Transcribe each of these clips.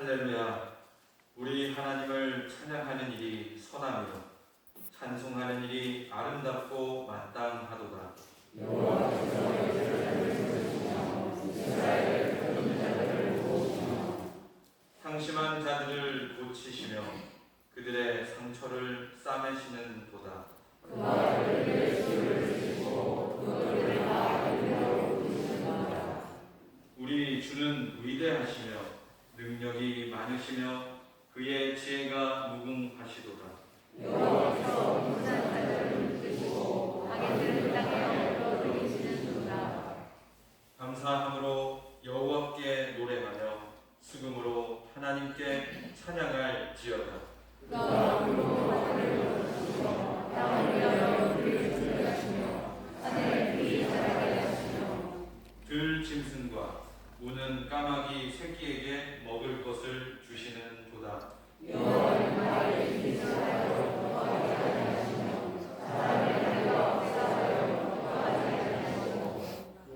할렐루야. 우리 하나님을 찬양하는 일이 선하며 찬송하는 일이 아름답고 마땅하도다. 상심한 자들을 고치시며 그들의 상처를 싸매시는 도다. 우리 주는 위대하시며 능력이 많으시며 그의 지혜가 무궁하시도다. 여호와께서 무지한 자들을 붙드시고 악인들을 땅에 얻어들이시는 도다. 감사함으로 여호와께 노래하며 수금으로 하나님께 찬양할지어다. 마음으로 하늘을 부르시며 땅을 위하여 우리를 준비하시며 하늘을 귀히 자라게 하시며 들 짐승과 우는 까마귀 새끼에게 먹을 것을 주시는 도다. 여호와는 나를 인도하여 거하게 하시며 사람을 달려 싸워요 거하게 하시고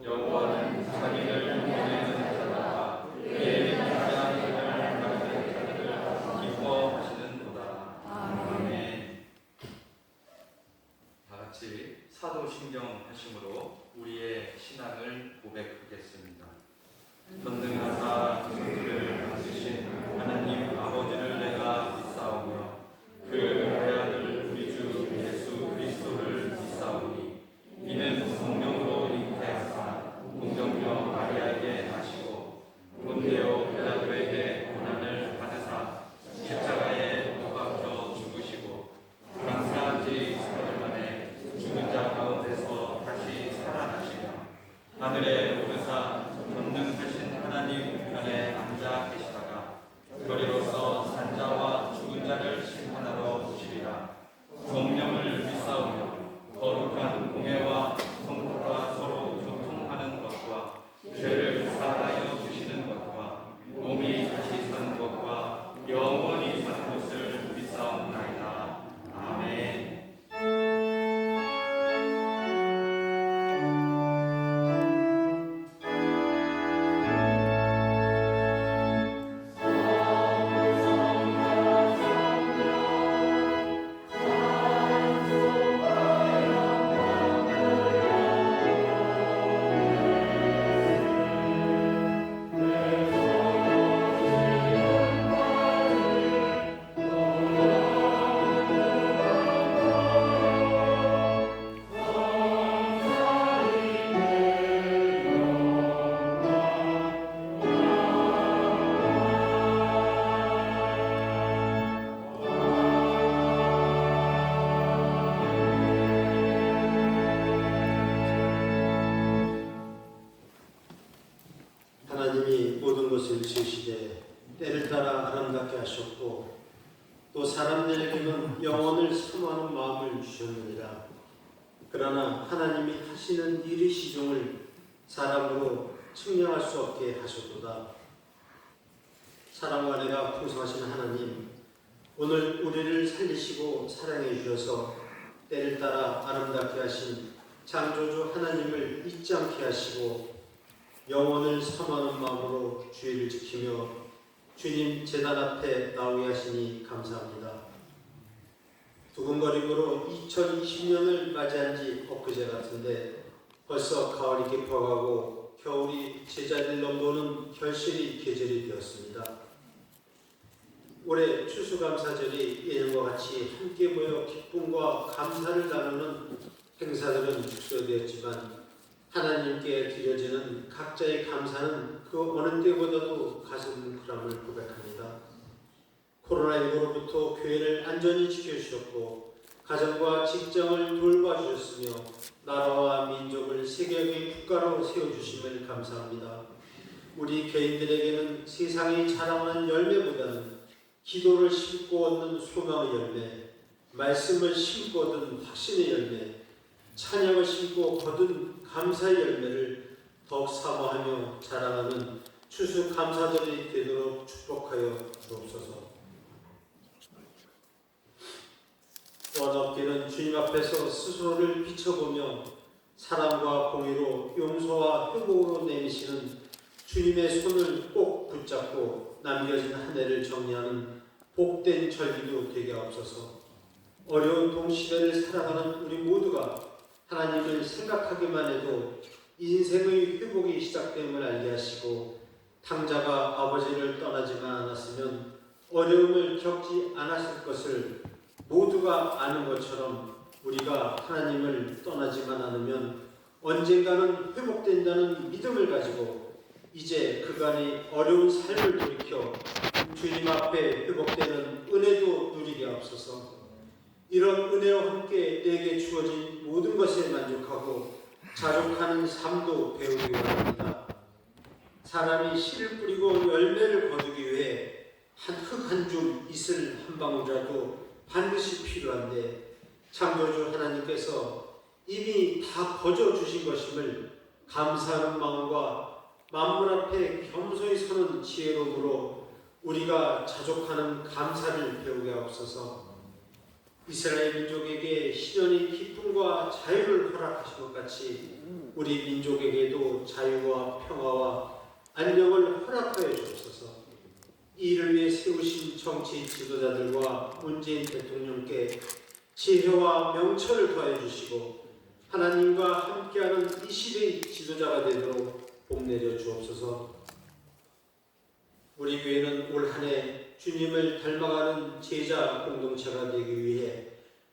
여호와는 자기를 보내는 자들과 그의 하나님을 바라는 자들을 기뻐하시는 도다. 아멘. 다 같이 사도신경 하심으로 우리의 신앙을 고백하겠습니다. 전능하사 그를 만드신 하나님 아버지를 내가 믿사오며 그 외아들 우리 주 예수 그리스도를 믿사오니 이는 성령으로 잉태하사 동정녀 마리아에게 나시고 본디오 빌라도에게 고난을 받으사 십자가에 못 박혀 죽으시고 장사지 3일 만에 죽은 자 가운데서 다시 살아나시며 하늘에 오르사 전능하신 하나님 우편에 앉아 계시다가 거리로서 산자와 죽은 자를 심판하러 오시리라. 성령을 믿사오며 거룩한 공회와 성도가 서로 교통하는 것과 죄를 사하여 주시는 것과 몸이 다시 사는 것과 영원히 사는 것을 믿사옵나이다. 아멘. 하나님이 모든 것을 지으시되 때를 따라 아름답게 하셨고 또 사람들에게는 영원을 사모하는 마음을 주셨느니라. 그러나 하나님이 하시는 일의 시종을 사람으로 측량할 수 없게 하셨도다. 사랑과 은혜가 풍성하신 하나님, 오늘 우리를 살리시고 사랑해 주셔서 때를 따라 아름답게 하신 창조주 하나님을 잊지 않게 하시고 영원을 사모하는 마음으로 주의를 지키며 주님 제단 앞에 나오게 하시니 감사합니다. 두근거림으로 2020년을 맞이한 지 엊그제 같은데 벌써 가을이 깊어가고 겨울이 제자리를 넘보는 결실이 계절이 되었습니다. 올해 추수감사절이 예년과 같이 함께 모여 기쁨과 감사를 나누는 행사들은 축소되었지만 하나님께 드려지는 각자의 감사는 그 어느 때보다도 가슴 뭉클함을 고백합니다. 코로나19로부터 교회를 안전히 지켜주셨고 가정과 직장을 돌봐주셨으며 나라와 민족을 세계의 국가로 세워주심을 감사합니다. 우리 개인들에게는 세상이 자랑하는 열매보다는 기도를 심고 얻는 소망의 열매, 말씀을 심고 얻은 확신의 열매, 찬양을 심고 거둔 감사의 열매를 더욱 사모하며 자랑하는 추수감사절이 되도록 축복하여 주옵소서. 또한 업계는 주님 앞에서 스스로를 비춰보며 사랑과 공의로 용서와 회복으로 내미시는 주님의 손을 꼭 붙잡고 남겨진 한 해를 정리하는 복된 절기도 되게 하옵소서. 어려운 동시대를 살아가는 우리 모두가 하나님을 생각하기만 해도 인생의 회복이 시작됨을 알게 하시고, 탕자가 아버지를 떠나지만 않았으면 어려움을 겪지 않았을 것을 모두가 아는 것처럼, 우리가 하나님을 떠나지만 않으면 언젠가는 회복된다는 믿음을 가지고 이제 그간의 어려운 삶을 돌이켜 주님 앞에 회복되는 은혜도 누리게 하옵소서. 이런 은혜와 함께 내게 주어진 모든 것에 만족하고 자족하는 삶도 배우기 원합니다. 사람이 씨를 뿌리고 열매를 거두기 위해 흙 한 줌 이슬 한 방울이라도 반드시 필요한데, 창조주 하나님께서 이미 다 거저 주신 것임을 감사하는 마음과 만물 앞에 겸손히 서는 지혜로움으로 우리가 자족하는 감사를 배우게 하옵소서. 이스라엘 민족에게 시련이 기쁨과 자유를 허락하신 것 같이 우리 민족에게도 자유와 평화와 안녕을 허락하여 주옵소서. 이 일을 위해 세우신 정치 지도자들과 문재인 대통령께 지혜와 명철을 더해 주시고 하나님과 함께하는 이 시대의 지도자가 되도록 봄내려 주옵소서. 우리 교회는 올 한 해 주님을 닮아가는 제자 공동체가 되기 위해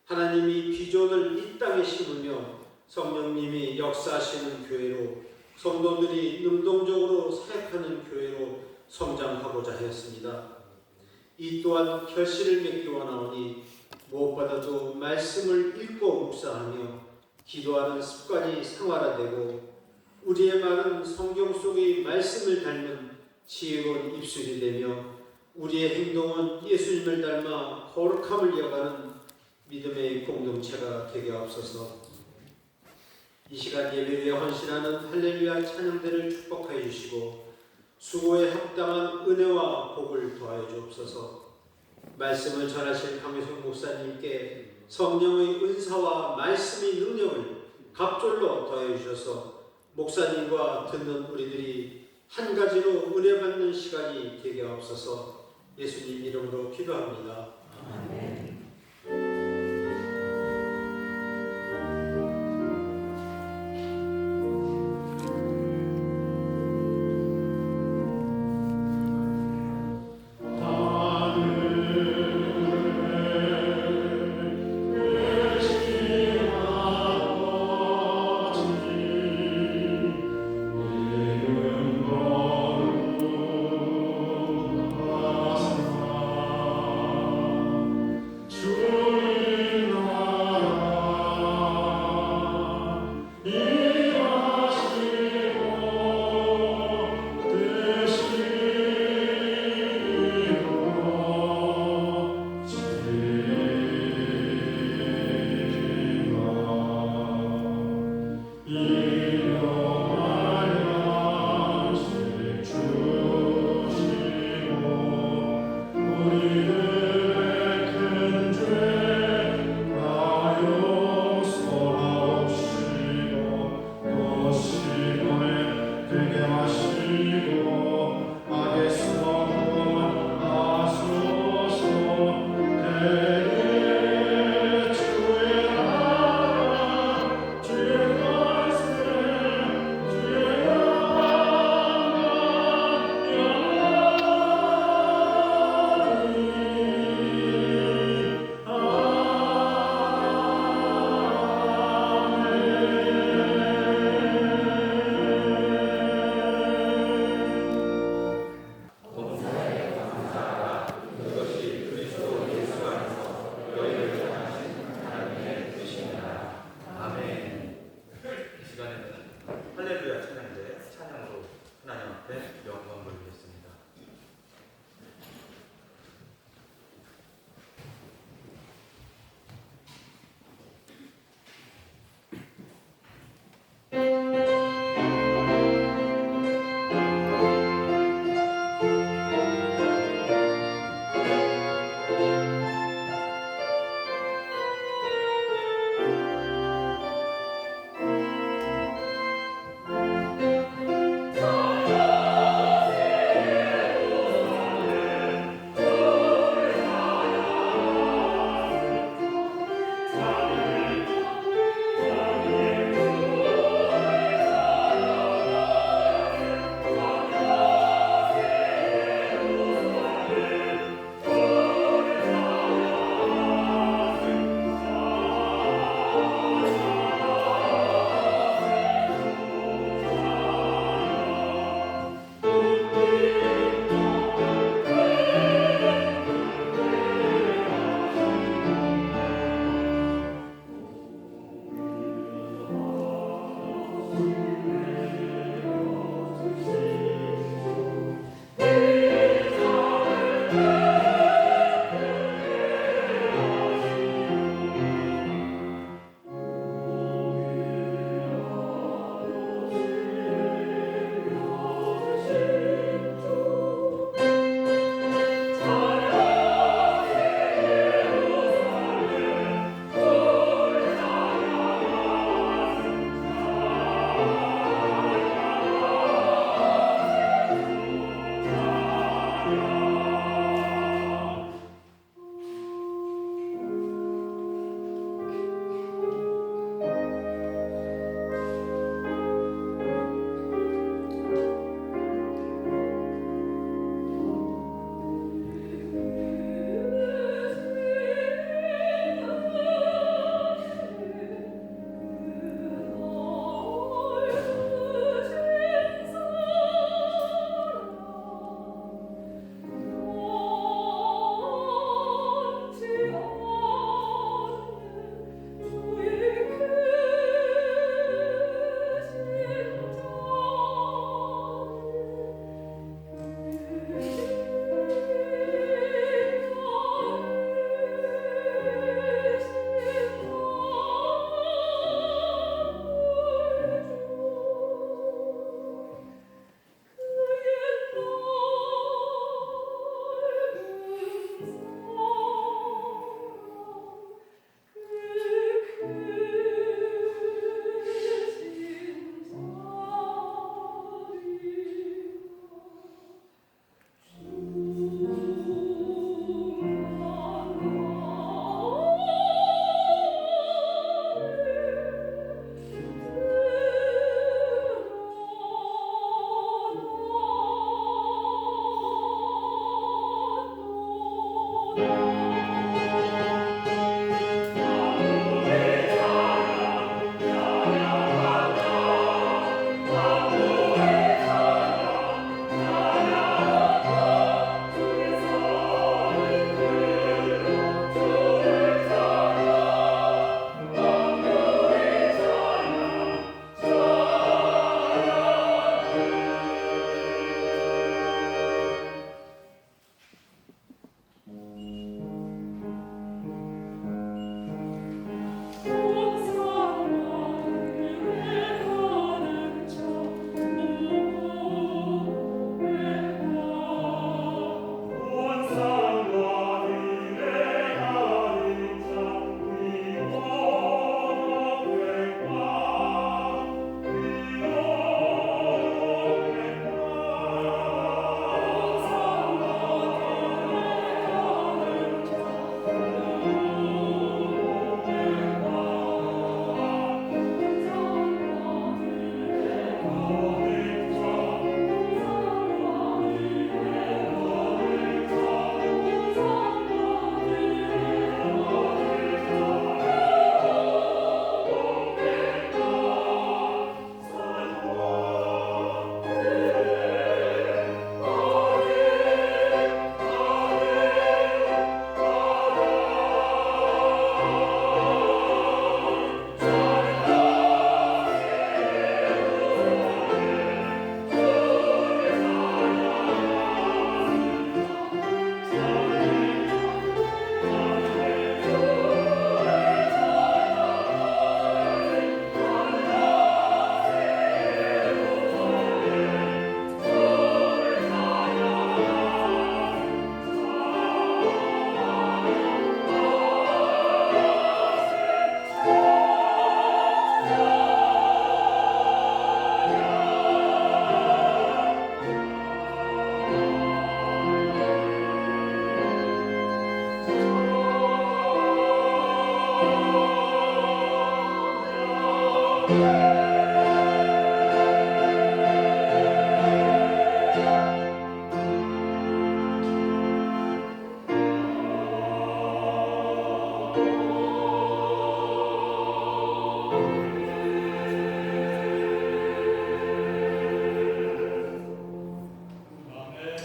하나님이 비전을 이 땅에 심으며 성령님이 역사하시는 교회로, 성도들이 능동적으로 사역하는 교회로 성장하고자 하였습니다. 이 또한 결실을 맺기 원하오니 무엇보다도 말씀을 읽고 묵상하며 기도하는 습관이 생활화되고 우리의 말은 성경 속의 말씀을 닮은 지혜로운 입술이 되며 우리의 행동은 예수님을 닮아 거룩함을 이어가는 믿음의 공동체가 되게 하옵소서. 이 시간 예배에 헌신하는 할렐루야 찬양대를 축복하여 주시고 수고에 합당한 은혜와 복을 더하여 주옵소서. 말씀을 전하실 강혜성 목사님께 성령의 은사와 말씀의 능력을 갑절로 더하여 주셔서 목사님과 듣는 우리들이 한 가지로 은혜 받는 시간이 되게 하옵소서. 예수님 이름으로 기도합니다. 아멘.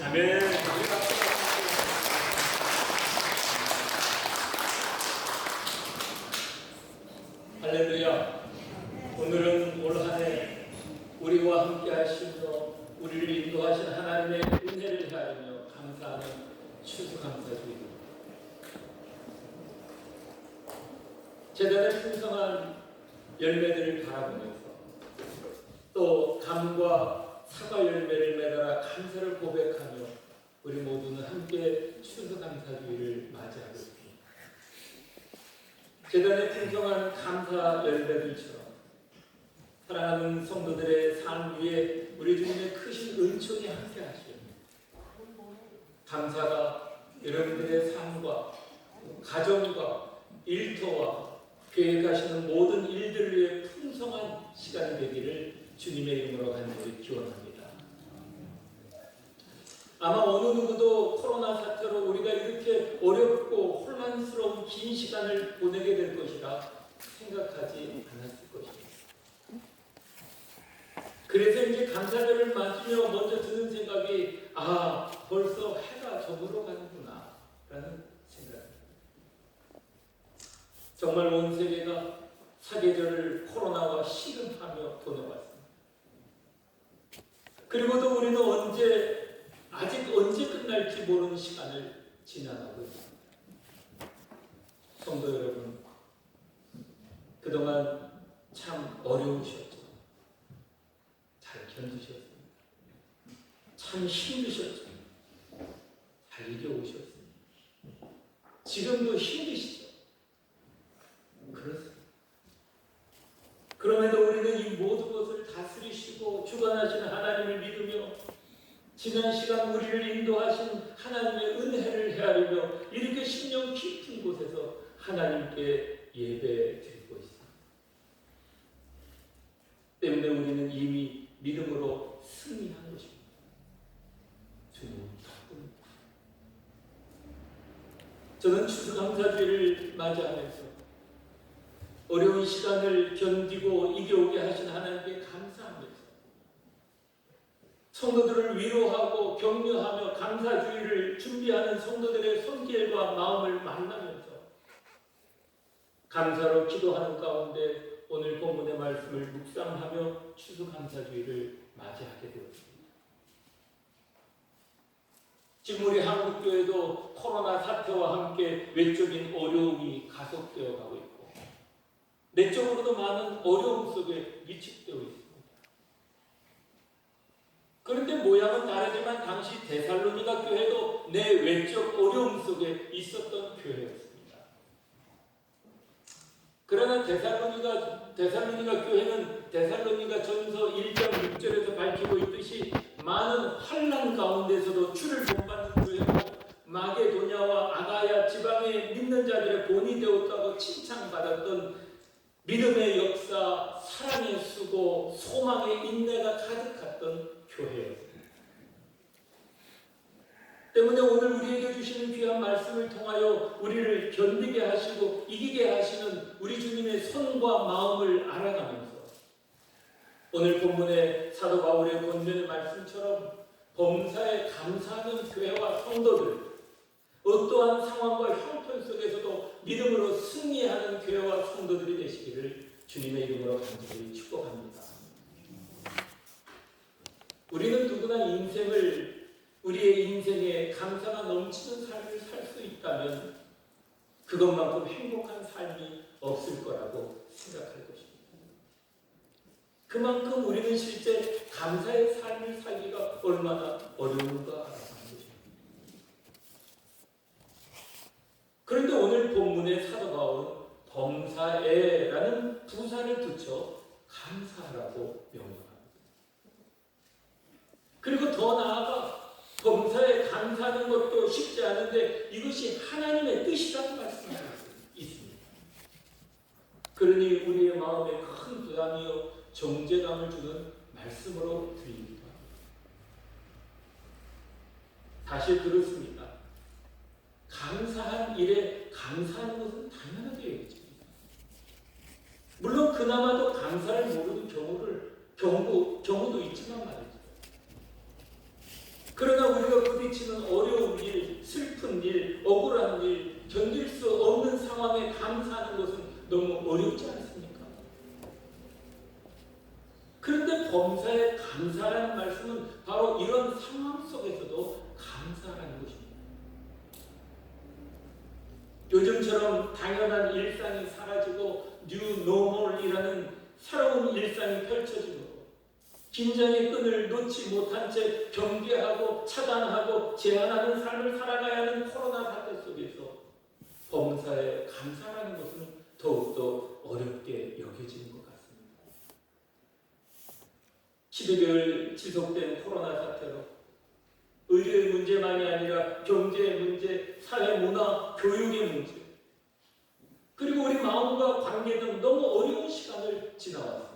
아멘. 할렐루야. 오늘은 추수감사주의입니다. 재단의 풍성한 열매들을 바라보면서 또 감과 사과 열매를 매달아 감사를 고백하며 우리 모두는 함께 추수감사주의를 맞이하고 있습니다. 재단의 풍성한 감사 열매들처럼 사랑하는 성도들의 삶 위에 우리 주님의 크신 은총이 함께 하시오. 감사가 여러분들의 삶과 가정과 일터와 계획하시는 모든 일들을 위해 풍성한 시간이 되기를 주님의 이름으로 간절히 기원합니다. 아마 어느 누구도 코로나 사태로 우리가 이렇게 어렵고 혼란스러운 긴 시간을 보내게 될 것이라 생각하지 않았을 것입니다. 그래서 이제 감사절을 맞으며 먼저 드는 생각이 벌써 해가 저물어 가는구나 라는 생각입니다. 정말 온 세계가 사계절을 코로나와 씨름하며 보내왔습니다. 그리고도 우리는 아직 언제 끝날지 모르는 시간을 지나가고 있습니다. 성도 여러분, 그동안 참 어려우셨죠. 잘 견디셨습니다. 참 힘드셨죠. 잘 이겨오셨습니다. 지금도 힘드시죠. 그렇습니다. 그럼에도 우리는 이 모든 것을 다스리시고 주관하시는 하나님을 믿으며 지난 시간 우리를 인도하신 하나님의 은혜를 헤아리며 이렇게 심령 깊은 곳에서 하나님께 예배드리고 있습니다. 때문에 우리는 이미 믿음으로 승리한 것입니다. 주님 덕분입니다. 저는 추수감사주의를 맞이하면서 어려운 시간을 견디고 이겨오게 하신 하나님께 감사하면서 성도들을 위로하고 격려하며 감사주의를 준비하는 성도들의 손길과 마음을 만나면서 감사로 기도하는 가운데 오늘 본문의 말씀을 묵상하며 추수감사주의를 맞이하게 되었습니다. 지금 우리 한국교회도 코로나 사태와 함께 외적인 어려움이 가속되어 가고 있고 내적으로도 많은 어려움 속에 위축되어 있습니다. 그런데 모양은 다르지만 당시 데살로니가 교회도 내 외적 어려움 속에 있었던 교회였습니다. 그러나 데살로니가 교회는 데살로니가 전서 1장 6절에서 밝히고 있듯이 많은 환난 가운데서도 주를 본받는 교회고 마게도냐와 아가야 지방의 믿는 자들의 본이 되었다고 칭찬받았던 믿음의 역사, 사랑의 수고, 소망의 인내가 가득했던 교회였습니다. 때문에 오늘 우리에게 주시는 귀한 말씀을 통하여 우리를 견디게 하시고 이기게 하시는 우리 주님의 손과 마음을 알아가면서 오늘 본문의 사도 바울의 권면의 말씀처럼 범사에 감사하는 교회와 성도들, 어떠한 상황과 형편 속에서도 믿음으로 승리하는 교회와 성도들이 되시기를 주님의 이름으로 간절히 축복합니다. 우리는 누구나 우리의 인생에 감사가 넘치는 삶을 살 수 있다면 그것만큼 행복한 삶이 없을 거라고 생각할 것입니다. 그만큼 우리는 실제 감사의 삶을 살기가 얼마나 어려운가 하는 것입니다. 그런데 오늘 본문의 사도 바울은 범사에라는 부사를 붙여 감사하라고 명령합니다. 그리고 더 나아가 범사에 감사하는 것도 쉽지 않은데 이것이 하나님의 뜻이라고 말씀하고 있습니다. 그러니 우리의 마음에 큰 부담이요 정죄감을 주는 말씀으로 들립니다. 사실 그렇습니다. 감사한 일에 감사하는 것은 당연하게 여겨집니다. 물론 그나마도 감사를 모르는 경우도 있지만 말이죠. 그러나 우리가 부딪히는 어려운 일, 슬픈 일, 억울한 일, 견딜 수 없는 상황에 감사하는 것은 너무 어렵지 않습니까? 그런데 범사에 감사라는 말씀은 바로 이런 상황 속에서도 감사라는 것입니다. 요즘처럼 당연한 일상이 사라지고 뉴 노멀이라는 새로운 일상이 펼쳐지고 긴장의 끈을 놓지 못한 채 경계하고 차단하고 제한하는 삶을 살아가야 하는 코로나 사태 속에서 범사에 감사하는 것은 더욱더 어렵게 여겨지는 것 같습니다. 12개월 지속된 코로나 사태로 의료의 문제만이 아니라 경제의 문제, 사회 문화, 교육의 문제, 그리고 우리 마음과 관계 등 너무 어려운 시간을 지나왔습니다.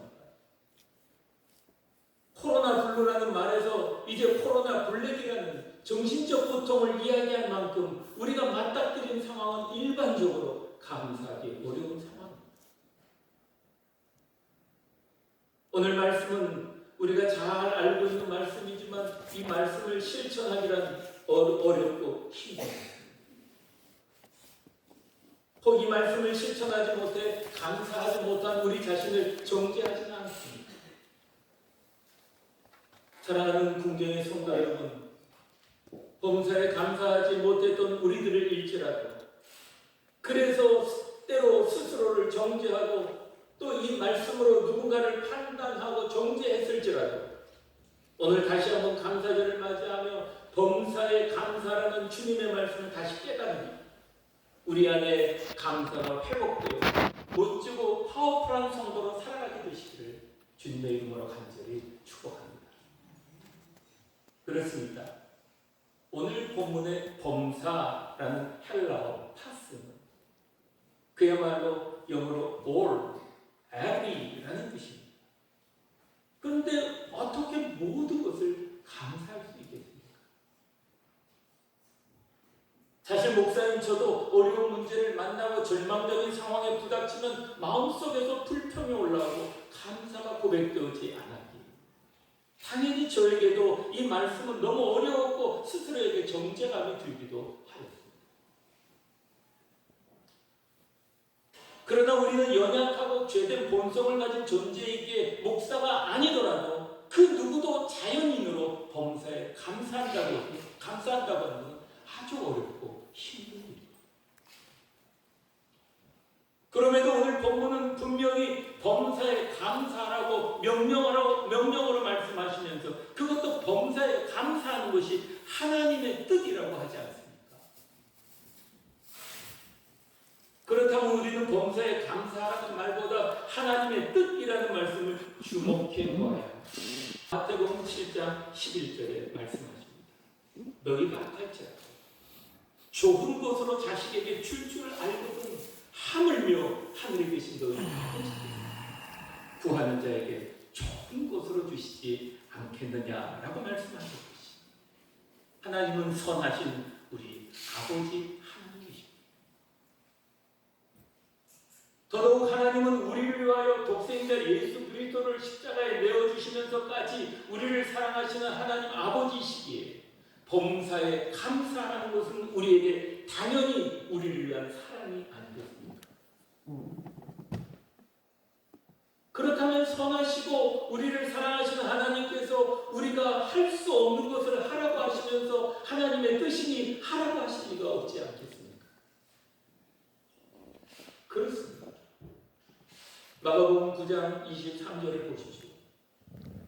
코로나 블루라는 말에서 이제 코로나 블랙이라는 정신적 고통을 이야기할 만큼 우리가 맞닥뜨린 상황은 일반적으로 감사하기 어려운 상황입니다. 오늘 말씀은 우리가 잘 알고 있는 말씀이지만 이 말씀을 실천하기란 어렵고 힘듭니다. 혹 이 말씀을 실천하지 못해 감사하지 못한 우리 자신을 정죄하지는 않습니다. 사랑하는 궁경의 성도 여러분, 범사에 감사하지 못했던 우리들을 일지라도 그래서 때로 스스로를 정죄하고 또 이 말씀으로 누군가를 판단하고 정죄했을지라도 오늘 다시 한번 감사절을 맞이하며 범사에 감사라는 주님의 말씀을 다시 깨닫는 우리 안에 감사가 회복되어 멋지고 파워풀한 성도로 살아가게 되시기를 주님의 이름으로 간절히 축복합니다. 그렇습니다. 오늘 본문의 범사라는 헬라어 파스는 그야말로 영어로 all, every라는 뜻입니다. 그런데 어떻게 모든 것을 감사할 수 있겠습니까? 사실 목사님 저도 어려운 문제를 만나고 절망적인 상황에 부닥치면 마음속에서 불평이 올라오고 감사가 고백되지 않았기에 당연히 저에게도 이 말씀은 너무 어려웠고 스스로에게 정죄감이 들기도 하였습니다. 그러나 우리는 연약하고 죄된 본성을 가진 존재이기에 목사가 아니더라도 그 누구도 자연인으로 범사에 감사한다고 하는 것은 아주 어렵고 힘든 일입니다. 그럼에도 오늘 본문은 분명히 범사에 감사하라고 명령으로 말씀하시면서 그것도 범사에 감사하는 것이 하나님의 뜻이라고 하지 않습니까? 그렇다면 우리는 범사에 감사하라는 말보다 하나님의 뜻이라는 말씀을 주목해 보아야 합니다. 마태복음 7장 11절에 말씀하십니다. 너희가 할지라도 좁은 곳으로 자식에게 줄 줄 알거든 하물며 하늘에 계신 너희 아버지께서 구하는 자에게 좁은 곳으로 주시지 않겠느냐라고 말씀하셨듯이 하나님은 선하신 우리 아버지 하나님이십니다. 더더욱 하나님은 우리를 위하여 독생자 예수 그리스도를 십자가에 내어주시면서까지 우리를 사랑하시는 하나님 아버지이시기에 범사에 감사하는 것은 우리에게 당연히 우리를 위한 사랑이 아니겠습니까? 그렇다면 선하시고 우리를 사랑하시는 하나님께서 우리가 할 수 없는 것을 하라고 하시면서 하나님의 뜻이니 하라고 하실 리가 없지 않겠습니까? 그렇습니다. 마가복음 9장 23절을 보십시오.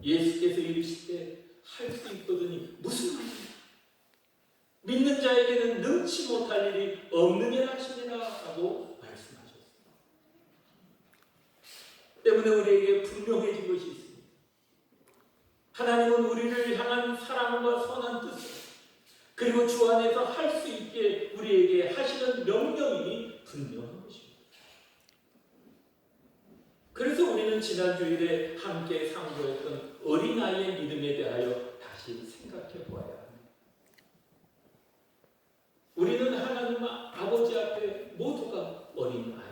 예수께서 이르시되 할 수 있거든이 무슨 말입니까? 믿는 자에게는 능치 못할 일이 없느니라 하시니라 라고 말씀하셨습니다. 때문에 우리에게 분명해진 것이 있습니다. 하나님은 우리를 향한 사랑과 선한 뜻을 그리고 주 안에서 할 수 있게 우리에게 하시는 명령이 분명한 것입니다. 그래서 우리는 지난 주일에 함께 상고했던 어린아이의 믿음에 대하여 다시 생각해 보아야 합니다. 우리는 하나님 아버지 앞에 모두가 어린아이입니다.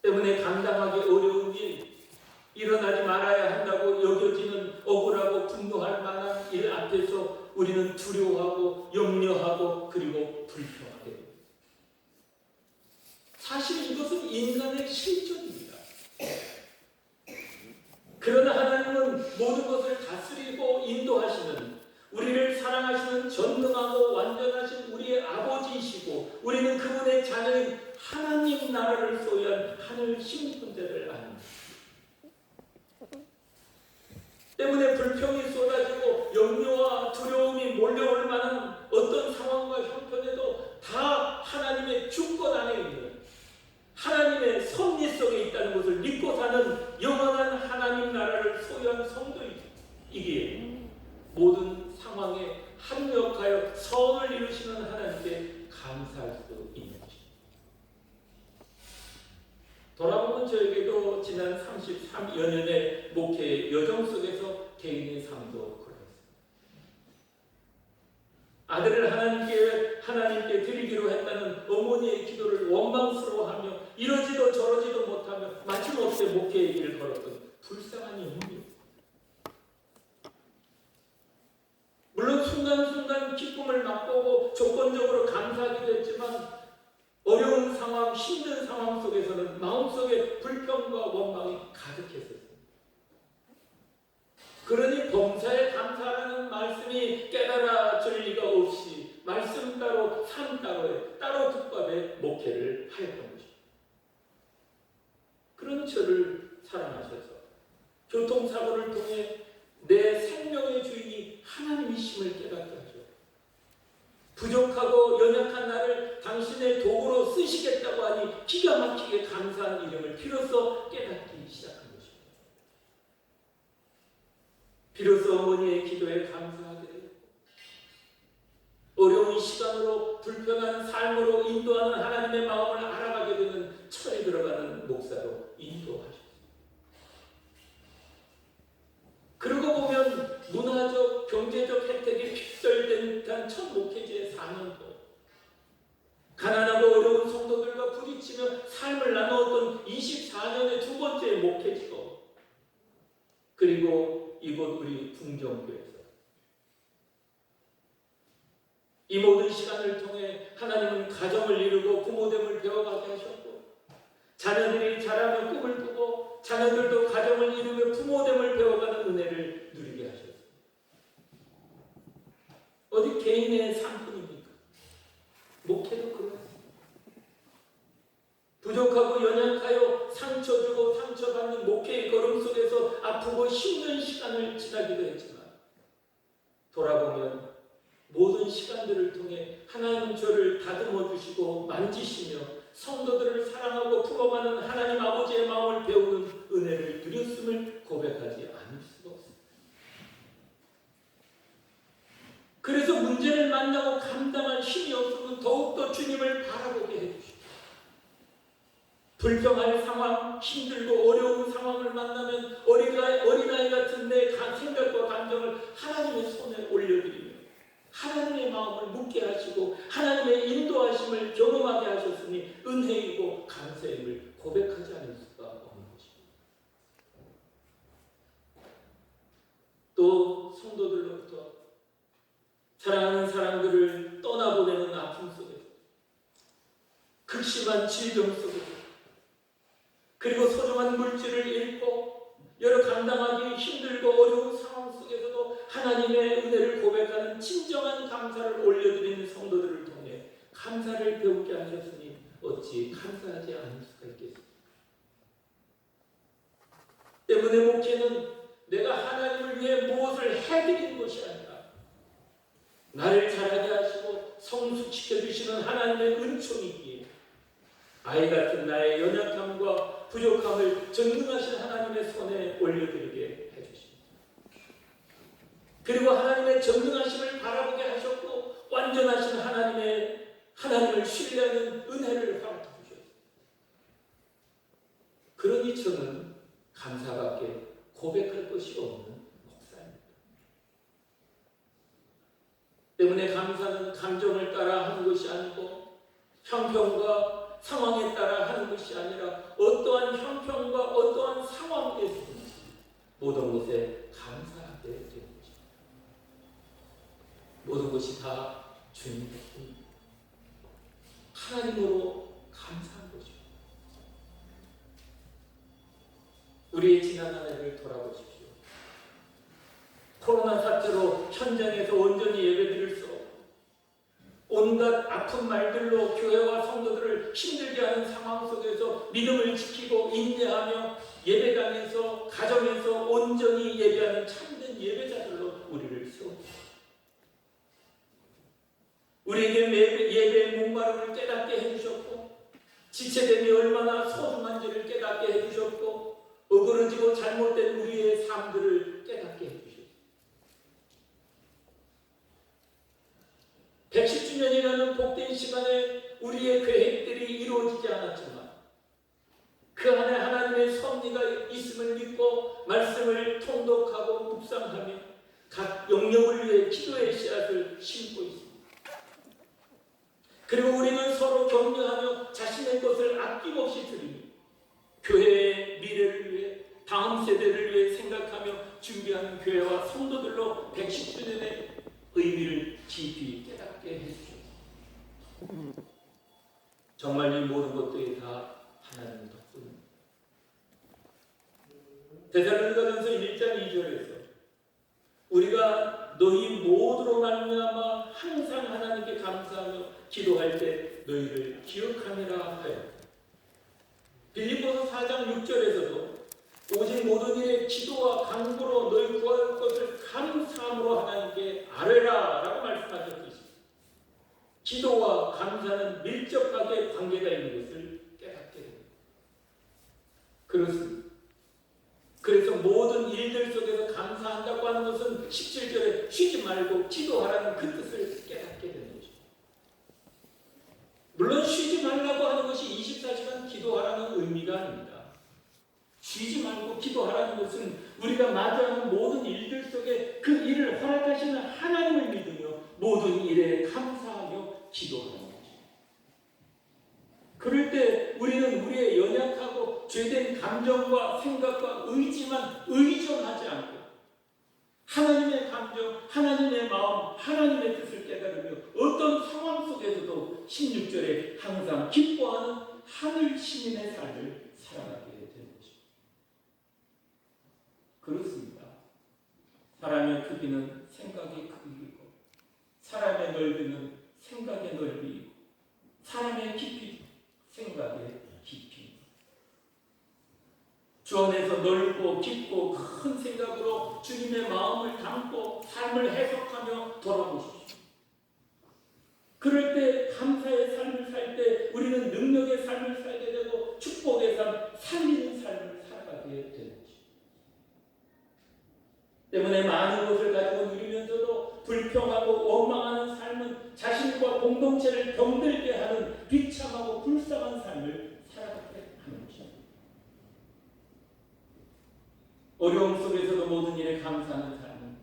때문에 감당하기 어려운 일, 일어나지 말아야 한다고 여겨지는 억울하고 분노할 만한 일 앞에서 우리는 두려워하고 염려하고 그리고 불평하게 됩니다. 사실 이것은 인간의 실존입니다. 그러나 하나님은 모든 것을 다스리고 인도하시는 우리를 사랑하시는 전능하고 완전하신 우리의 아버지이시고 우리 나라를 소유한 하늘 신분자를 아닙니다. 때문에 불평이 쏟아지고 염려와 두려움이 몰려올 만한 어떤 상황과 형편에도 다 하나님의 주권 안에 있는 하나님의 섭리 속에 있다는 것을 믿고 사는 영원한 하나님 나라를 소유한 성도이기에 모든 상황에 합력하여 선을 이루시는 하나님께 감사할 수 있는 것입니다. 돌아보면 저에게도 지난 33여 년의 목회의 여정 속에서 개인의 삶도 그러했습니다. 아들을 하나님께 드리기로 했다는 어머니의 기도를 원망스러워하며 이러지도 저러지도 못하며 마침없이 목회의 길을 걸었던 불쌍한 영혼이었습니다. 물론 순간순간 기쁨을 맛보고 조건적으로 감사하기도 했지만 어려운 상황, 힘든 상황 속에서는 마음속에 불평과 원망이 가득했었습니다. 그러니 범사에 감사하라는 말씀이 깨달아질 리가 없이 말씀 따로 삶 따로에 따로 국밥에 목회를 하였던 것입니다. 그런 저를 사랑하셔서 교통사고를 통해 내 생명의 주인이 하나님이심을 깨닫게 하죠. 부족하고 연약한 나를 당신의 도구로 쓰시겠다고 하니 기가 막히게 감사한 이름을 비로소 깨닫기 시작한 것입니다. 비로소 어머니의 기도에 감사하게 되고 어려운 시간으로 불편한 삶으로 인도하는 하나님의 마음을 알아가게 되는 철에 들어가는 목사로 인도하셨습니다. 그러고 보면 문화적, 경제적 혜택이 휩쓸된 듯한 첫 목회지의 4년도 가난하고 어려운 성도들과 부딪히며 삶을 나누었던 24년의 두 번째 목회지고 그리고 이곳 우리 궁정교회에서 이 모든 시간을 통해 하나님은 가정을 이루고 부모됨을 배워가게 하셨고 자녀들이 자라며 꿈을 꾸고 자녀들도 가정을 이루며 부모됨을 배워가는 은혜를 누리게 하셨습니다. 어디 개인의 삶뿐입니까? 목회도 그렇습니다. 부족하고 연약하여 상처 주고 상처받는 목회의 걸음 속에서 아프고 힘든 시간을 지나기도 했지만 돌아보면 모든 시간들을 통해 하나님은 저를 다듬어 주시고 만지시며 성도들을 사랑하고 품어가는 하나님 아버지의 마음을 배우는 은혜를 누렸음을 고백하지 않을 수가 없습니다. 그래서 문제를 만나고 감당할 힘이 없으면 더욱더 주님을 바라보게 해주시고 불평할 상황, 힘들고 어려운 상황을 만나면 어린아이 같은 내 생각과 감정을 하나님의 손에 올려드리며 하나님의 마음을 묻게 하시고 하나님의 인도하심을 경험하게 하셨으니 은혜이고 감사임을 고백하지 않을 수가 없는 것입니다. 또 성도들로부터 사랑하는 사람들을 떠나보내는 아픔 속에서 극심한 질병 속에서 그리고 소중한 물질을 잃고 여러 감당하기 힘들고 어려운 상황 속에서도 하나님의 은혜를 고백하는 진정한 감사를 올려드리는 성도들을 통해 감사를 배우게 하셨으니 어찌 감사하지 않을 수가 있겠습니까? 때문에 목회는 내가 하나님을 위해 무엇을 해드리는 것이 아니라 나를 자라게 하시고 성숙시켜주시는 하나님의 은총이기에 아이 같은 나의 연약함과 부족함을 전능하신 하나님의 손에 올려드리게 해주십니다. 그리고 하나님의 전능하심을 바라보게 하셨고 완전하신 하나님을 신뢰하는 은혜를 허락해 주셨습니다. 그러니 저는 감사밖에 고백할 것이 없는 목사입니다. 때문에 감사는 감정을 따라 하는 것이 아니고 형편과 상황에 따라 하는 것이 아니라 어떠한 형편과 어떠한 상황에서든지 모든 것에 감사하게 되는 것입니다. 모든 것이 다 주님의 힘, 하나님으로 감사한 것입니다. 우리의 지난 한 해를 돌아보십시오. 코로나 사태로 현장에서 온전히 예배드릴 수 없고 온갖 아픈 말들로 교회와 성도들을 힘들게 하는 상황 속에서 믿음을 지키고 인내하며 예배당에서 가정에서 온전히 예배하는 참된 예배자들로 우리를 세웁니다. 우리에게 예배의 목마름을 깨닫게 해주셨고 지체됨이 얼마나 소중한지를 깨닫게 해주셨고 어그러지고 잘못된 우리의 삶들을 깨닫게 해주셨습니다. 110주년이라는 복된 시간에 우리의 계획들이 이루어지지 않았지만 그 안에 하나님의 섭리가 있음을 믿고 말씀을 통독하고 묵상하며 각 영역을 위해 기도의 씨앗을 심고 있습니다. 그리고 우리는 서로 격려하며 자신의 것을 아낌없이 드리며 교회의 미래를 위해 다음 세대를 위해 생각하며 준비하는 교회와 성도들로 110주년의 의미를 깊이 깨닫게 해주셨습니다. 정말 이 모든 것들이 다 하나님 덕분입니다. 데살로니가전서 1장 2절에서 우리가 너희 모두로 말미암아 항상 하나님께 감사하며 기도할 때 너희를 기억하니라 하여 빌립보서 4장 6절에서도 오직 모든 일에 기도와 간구로 너희 구할 것을 감사함으로 하나님께 아뢰라 라고 말씀하셨듯이 기도와 감사는 밀접하게 관계가 있는 것을 깨닫게 됩니다. 그렇습니다. 그래서 모든 일들 속에서 감사한다고 하는 것은 17절에 쉬지 말고 기도하라는 그 뜻을 깨닫게 되는 것입니다. 물론 쉬지 말라고 하는 것이 24시간 기도하라는 의미가 아닙니다. 쉬지 말고 기도하라는 것은 우리가 마주하는 모든 일들 속에 그 일을 허락하시는 하나님을 믿으며 모든 일에 감사하며 기도하는 것입니다. 그럴 때 우리는 우리의 연약하고 죄된 감정과 생각과 의지만 의존하지 않고 하나님의 감정, 하나님의 마음, 하나님의 뜻을 깨달으며 어떤 상황 속에서도 16절에 항상 기뻐하는 하늘 시민의 삶을 살아가게 되는 것입니다. 그렇습니다. 사람의 크기는 생각의 크기이고 사람의 넓이는 생각의 넓이이고 사람의 깊이 생각의 깊이. 주 안에서 넓고 깊고 큰 생각으로 주님의 마음을 담고 삶을 해석하며 돌아보십시오. 그럴 때 감사의 삶을 살 때 우리는 능력의 삶을 살게 되고 축복의 삶, 살리는 삶을 살아가게 되는 것입니다. 때문에 많은 것을 가지고 누리면서도 불평하고 원망하는 삶은 자신과 공동체를 병들게 하는 비참하고 불쌍한 삶을 살아가게 하는 것입니다. 어려움 속에서도 모든 일에 감사하는 삶은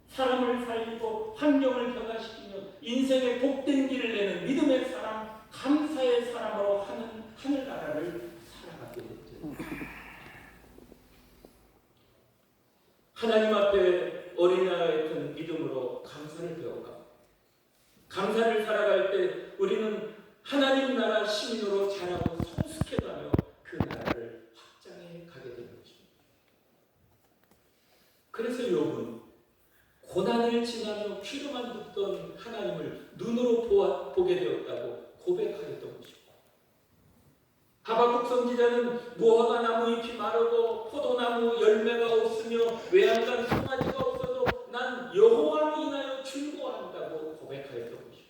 사람을 살리고 환경을 변화시키며 인생의 복된 길을 내는 믿음의 사람, 감사의 사람으로 하는 하늘나라를 살아가게 됩니다. 하나님 앞에 어린아이 같은 믿음으로 감사를 배워가 감사를 살아갈 때 우리는 하나님 나라 시민으로 자라고 성숙해가며 그 나라를 확장해 가게 되는 것입니다. 그래서 욥은 고난을 지나며 귀로만 듣던 하나님을 눈으로 보게 되었다고 고백하였던 것입니다. 하박국 선지자는 무화과 나무 잎이 마르고 포도나무 열매가 없으며 외양간 송아지가 없어도 난 여호와를 인하여 즐거워한다고 고백하였던 것입니다.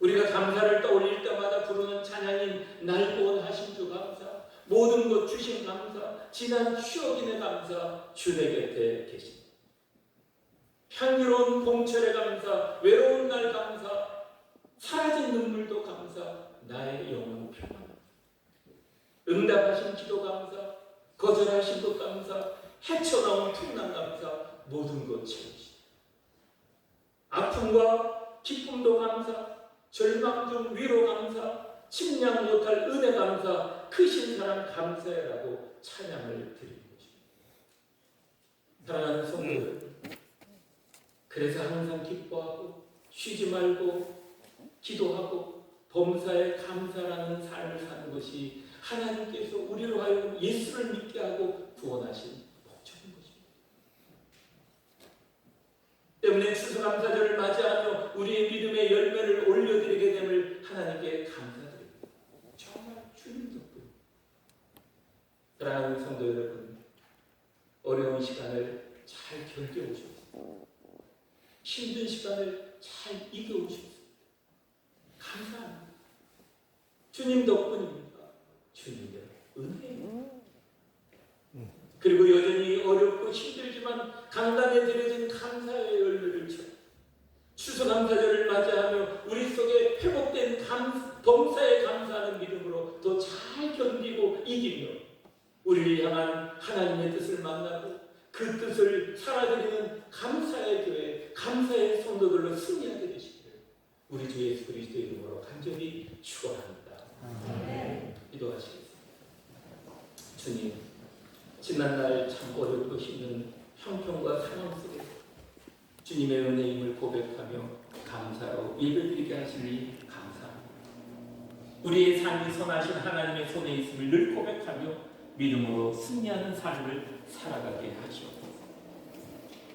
우리가 감사를 떠올릴 때마다 부르는 찬양인 날고 하신 주 감사, 모든 것 주신 감사, 지난 추억인의 감사, 주 내 곁에 계십니다. 향기로운 봄철의 감사, 외로운 날 감사, 사라진 눈물도 감사, 나의 영혼 평안. 응답하신 기도 감사, 거절하신 것 감사, 헤쳐나온 풍랑 감사, 모든 것 채우시다. 아픔과 기쁨도 감사, 절망 중 위로 감사, 침략 못할 은혜 감사, 크신 사랑 감사해라고 찬양을 드리는 것입니다. 사랑하는 성도들, 그래서 항상 기뻐하고 쉬지 말고 기도하고 범사에 감사라는 삶을 사는 것이 하나님께서 우리로 하여금 예수를 믿게 하고 구원하신 목적인 것입니다. 때문에 추수감사절을 맞이하며 우리의 믿음의 열매 덕분입니까? 주님의 은혜입니다. 그리고 여전히 어렵고 힘들지만 강단에 들여진 감사의 열매를 추수감사절을 맞이하며 우리 속에 회복된 범사에 감사하는 믿음으로 더 잘 견디고 이기며 우리를 향한 하나님의 뜻을 만나고 그 뜻을 살아드리는 감사의 교회, 감사의 성도들로 승리하게 되시기를 우리 주 예수 그리스도의 이름으로 간절히 축원합니다. 기도하시겠습니다. 주님, 지난날 참 어렵고 힘든 형편과 상황 속에서 주님의 은혜임을 고백하며 감사로 예배드리게 하시니 감사합니다. 우리의 삶이 선하신 하나님의 손에 있음을 늘 고백하며 믿음으로 승리하는 삶을 살아가게 하시옵소서.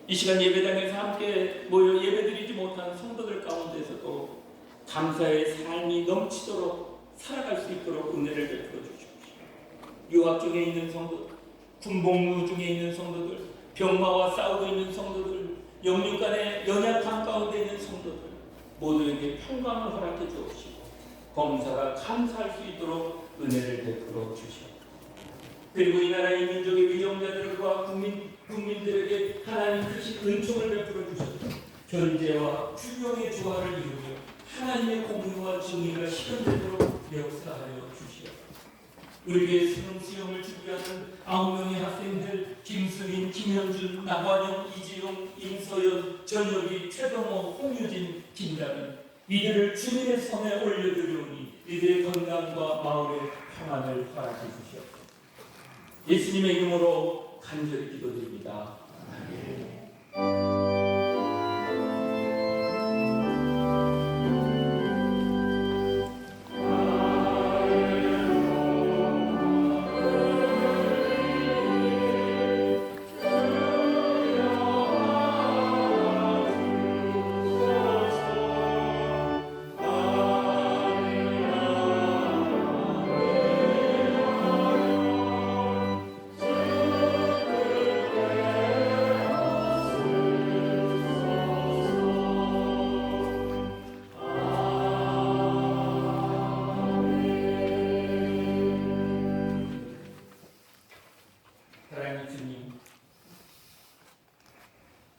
이 시간 예배당에서 함께 모여 예배드리지 못한 성도들 가운데서도 감사의 삶이 넘치도록 살아갈 수 있도록 은혜를 베풀어 주십시오. 유학 중에 있는 성도들, 군복무 중에 있는 성도들, 병마와 싸우고 있는 성도들, 영육간의 연약함 가운데 있는 성도들 모두에게 평강을 허락해 주옵시고 범사가 감사할 수 있도록 은혜를 베풀어 주시옵소서. 그리고 이 나라의 민족의 위정자들과 국민들에게 하나님 크신 은총을 베풀어 주셔서 견제와 균형의 조화를 이루며 하나님의 공의와 정의가 실현되도록 역사하여 주시옵소서. 우리에게 수능시험을 준비하는 9명의 학생들 김수민, 김현준, 나관영, 이지용, 임서연, 전혁이, 최동호, 홍유진, 김다민 이들을 주님의 손에 올려드리오니 이들의 건강과 마음의 평안을 허락해 주시옵소서. 예수님의 이름으로 간절히 기도드립니다. 아멘.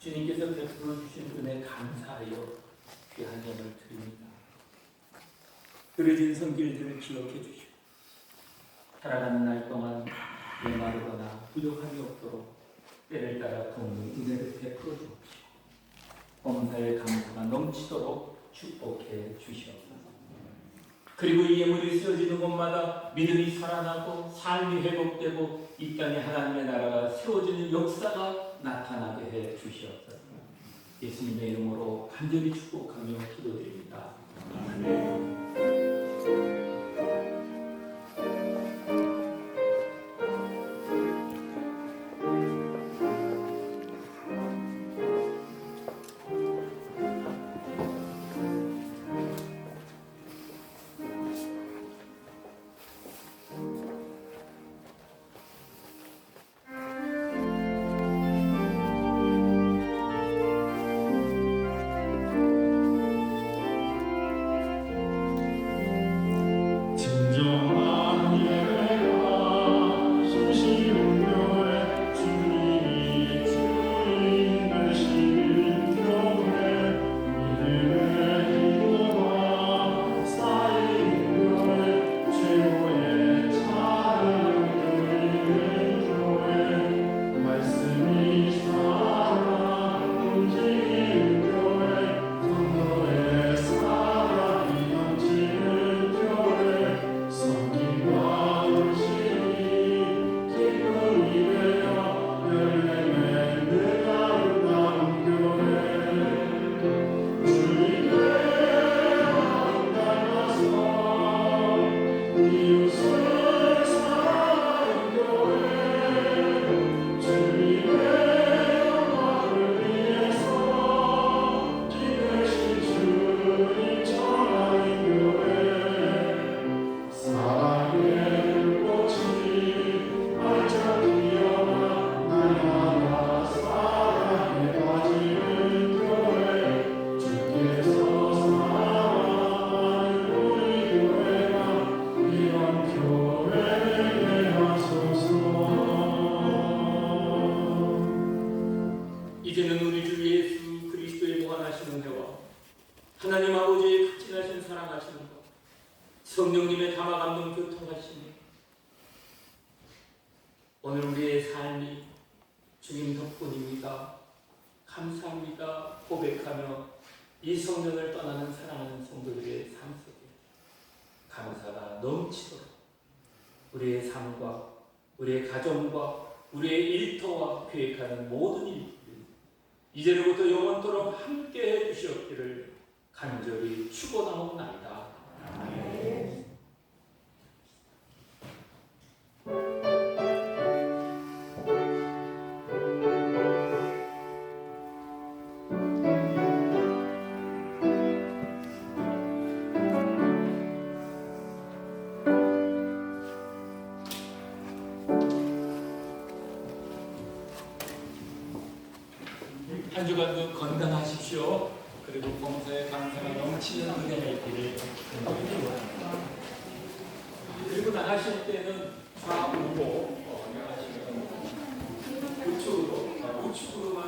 주님께서 베풀어 주신 은혜 감사하여 귀한 영을 드립니다. 그려진 손길들을 기억해 주시고 살아가는 날 동안 메마르거나 부족함이 없도록 때를 따라 돕는 은혜를 베풀어 주옵시고 범사의 감사가 넘치도록 축복해 주시옵소서. 그리고 이 예물이 쓰여지는 곳마다 믿음이 살아나고 삶이 회복되고 이 땅에 하나님의 나라가 세워지는 역사가 나타나게 해 주시옵소서. 예수님의 이름으로 간절히 축복하며 기도드립니다. 아멘. 하나님 아버지의 극진하신 사랑하시는 것, 성령님의 담아감동 교통하심이 오늘 우리의 삶이 주님 덕분입니다. 감사합니다. 고백하며 이 성전을 떠나는 사랑하는 성도들의 삶 속에 감사가 넘치도록 우리의 삶과 우리의 가정과 우리의 일터와 계획하는 모든 일들을 이제로부터 영원토록 함께 해주시옵기를 간절히 축원하옵나이다. 아멘. 한 주간도 건강하십시오. 그리고 봉사의 감사가 넘치는 은혜 있기를 기도합니다. 그리고 나가실 때는 좌우로 나가시면 우측으로만